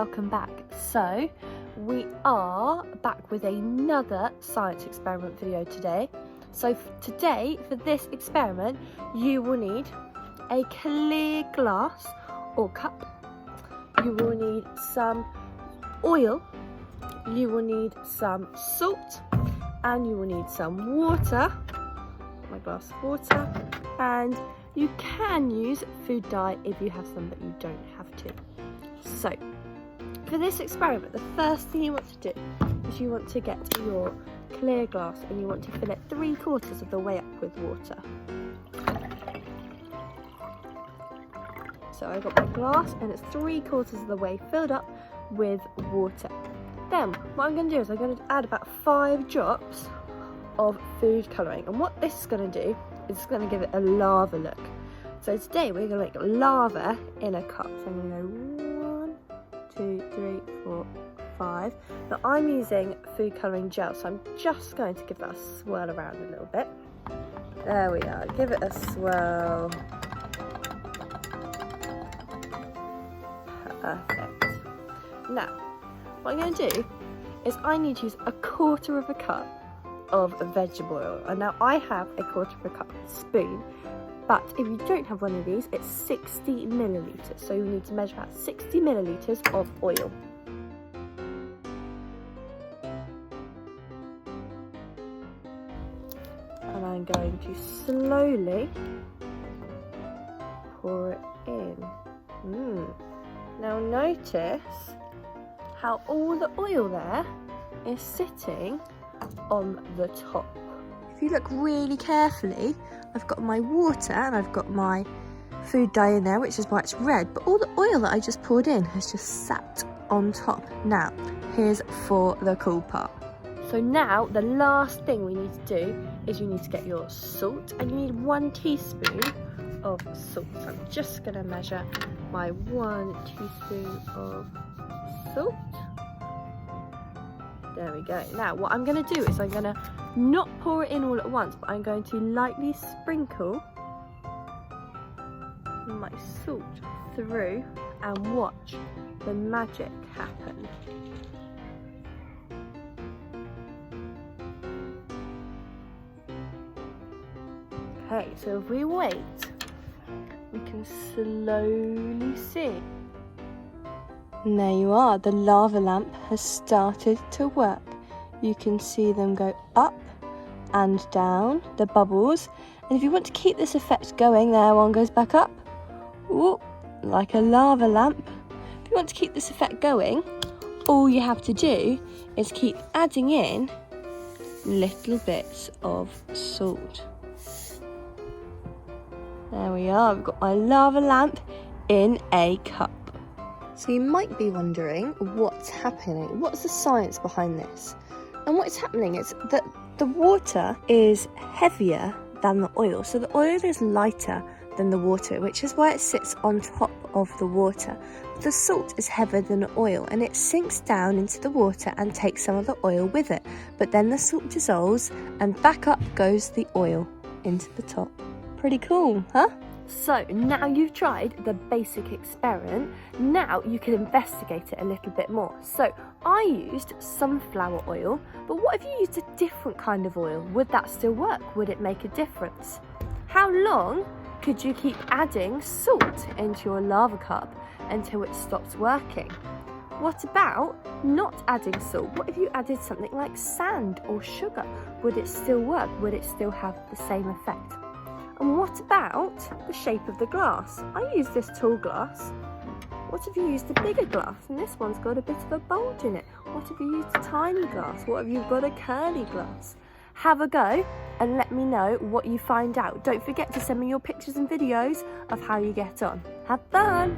welcome back. So we are back with another science experiment video today. So today, for this experiment, you will need a clear glass or cup. You will need some oil. You will need some salt, and you will need some water. My glass of water, and you can use food dye if you have some, but you don't have to. So for this experiment, the first thing you want to do is you want to get your clear glass and you want to fill it 3/4 of the way up with water. So I got my glass and it's 3/4 of the way filled up with water. Then what I'm going to do is I'm going to add about 5 drops of food colouring, and what this is going to do is it's going to give it a lava look. So today we're going to make lava in a cup. So I'm going to go 1, 2, 3, 4, 5. Now I'm using food colouring gel, so I'm just going to give that a swirl around a little bit. There we are, give it a swirl. Perfect. Now, what I'm going to do is I need to use 1/4 cup of vegetable oil, and now I have 1/4 cup spoon, but if you don't have one of these, it's 60 millilitres, so you need to measure out 60 millilitres of oil. And I'm going to slowly pour it in. Now notice how all the oil there is sitting on the top. If you look really carefully, I've got my water and I've got my food dye in there, which is why it's red, but all the oil that I just poured in has just sat on top. Now, here's for the cool part. So now the last thing we need to do is you need to get your salt, and you need 1 teaspoon of salt. So I'm just going to measure my 1 teaspoon of salt. There we go. Now what I'm going to do is I'm going to not pour it in all at once, but I'm going to lightly sprinkle my salt through and watch the magic happen. Okay, so if we wait, we can slowly see. And there you are, the lava lamp has started to work. You can see them go up and down, the bubbles. And if you want to keep this effect going, there one goes back up. Ooh, like a lava lamp. If you want to keep this effect going, all you have to do is keep adding in little bits of salt. There we are, I've got my lava lamp in a cup. So you might be wondering what's happening, what's the science behind this? And what's happening is that the water is heavier than the oil. So the oil is lighter than the water, which is why it sits on top of the water. The salt is heavier than the oil, and it sinks down into the water and takes some of the oil with it. But then the salt dissolves and back up goes the oil into the top. Pretty cool, huh? So now you've tried the basic experiment, now you can investigate it a little bit more. So I used sunflower oil, but what if you used a different kind of oil? Would that still work? Would it make a difference? How long could you keep adding salt into your lava cup until it stops working? What about not adding salt? What if you added something like sand or sugar? Would it still work? Would it still have the same effect? And what about the shape of the glass? I use this tall glass. What if you used a bigger glass? And this one's got a bit of a bulge in it. What if you used a tiny glass? What if you've got a curly glass? Have a go and let me know what you find out. Don't forget to send me your pictures and videos of how you get on. Have fun!